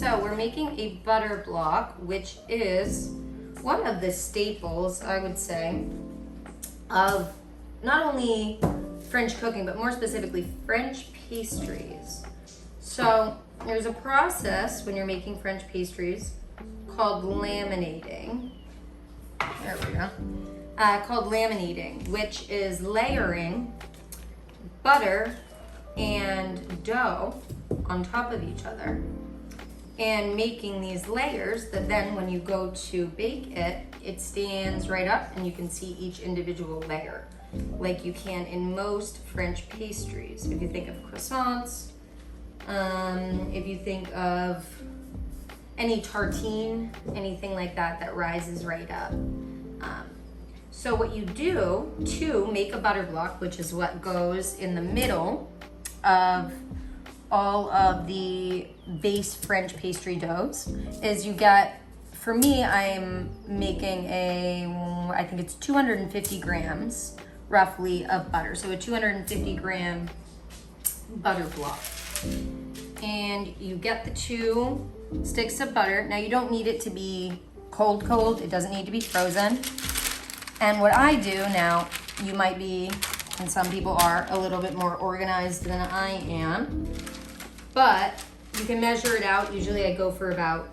So we're making a butter block, which is one of the staples, I would say, of not only French cooking, but more specifically French pastries. So there's a process when you're making French pastries called laminating. There we go. Called laminating, which is layering butter and dough on top of each other and making these layers that then when you go to bake it, it stands right up and you can see each individual layer like you can in most French pastries. If you think of croissants, if you think of any tartine, anything like that that rises right up. So what you do to make a butter block, which is what goes in the middle of all of the base French pastry doughs, is you get, for me, I'm making I think it's 250 grams roughly of butter. So a 250 gram butter block. And you get the 2 sticks of butter. Now you don't need it to be cold. It doesn't need to be frozen. And what I do now, you might be, and some people are, a little bit more organized than I am, but you can measure it out. Usually I go for about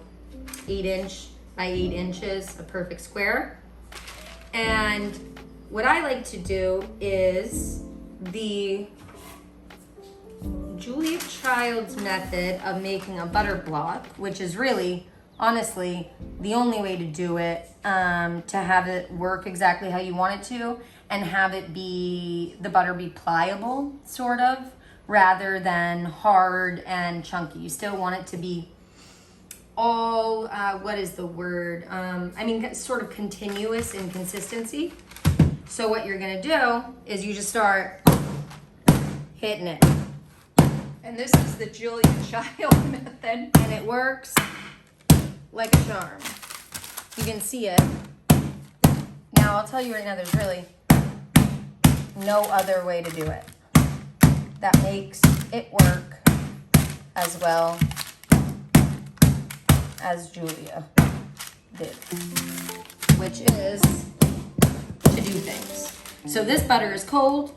8" by 8 inches, a perfect square. And what I like to do is the Julia Child's method of making a butter block, which is really, honestly, the only way to do it, to have it work exactly how you want it to, and have it be, the butter be pliable, sort of, rather than hard and chunky. You still want it to be all, what is the word? Sort of continuous in consistency. So what you're gonna do is you just start hitting it. And this is the Julia Child method. And it works like a charm. You can see it. Now I'll tell you right now, there's really no other way to do it that makes it work as well as Julia did, which is to do things. So this butter is cold,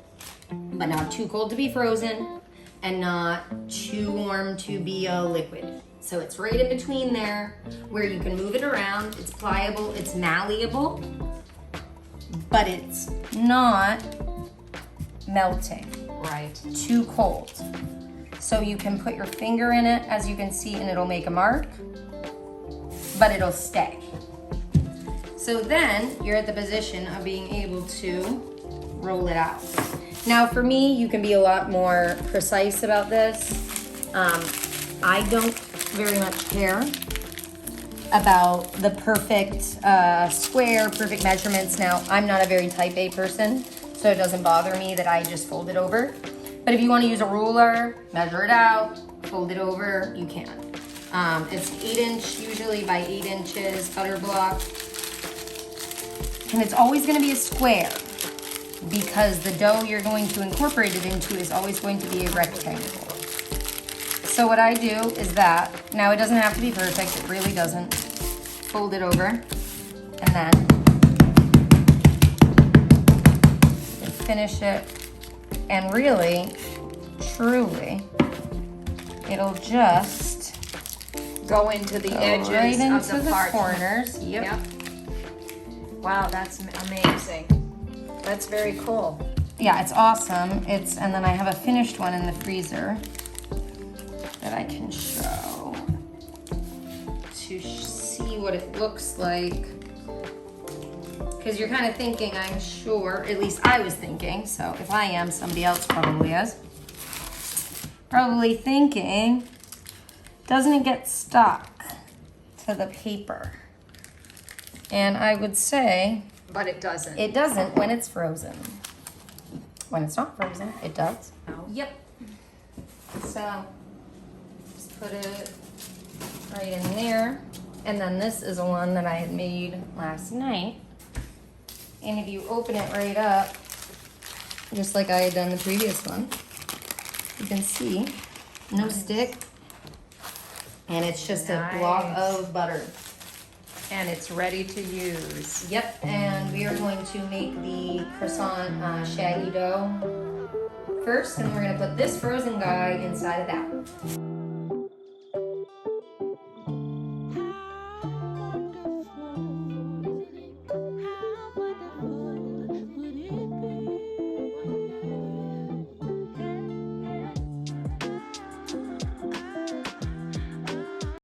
but not too cold to be frozen and not too warm to be a liquid. So it's right in between there where you can move it around. It's pliable, it's malleable, but it's not melting. Right. Too cold. So you can put your finger in it, as you can see, and it'll make a mark, but it'll stay. So then you're at the position of being able to roll it out. Now for me, you can be a lot more precise about this. I don't very much care about the perfect square, perfect measurements. Now, I'm not a very type A person, so it doesn't bother me that I just fold it over. But if you want to use a ruler, measure it out, fold it over, you can. It's 8" usually by 8 inches butter block. And it's always going to be a square because the dough you're going to incorporate it into is always going to be a rectangle. So what I do is that, now it doesn't have to be perfect, it really doesn't. Fold it over, and then finish it, and really, truly, it'll just go into the edges right into of the corners. Yep. Wow, that's amazing. That's very cool. Yeah, it's awesome. And then I have a finished one in the freezer that I can show to see what it looks like. Because you're kind of thinking, I'm sure, at least I was thinking, so if I am, somebody else probably is, probably thinking, doesn't it get stuck to the paper? And I would say, but it doesn't. It doesn't when it's frozen. When it's not frozen, it does. No. Yep. So, just put it right in there. And then this is a one that I had made last night. And if you open it right up, just like I had done the previous one, you can see no stick, And it's just a block Nice. of butter. And it's ready to use. Yep, and we are going to make the croissant shaggy dough first, and we're gonna put this frozen guy inside of that.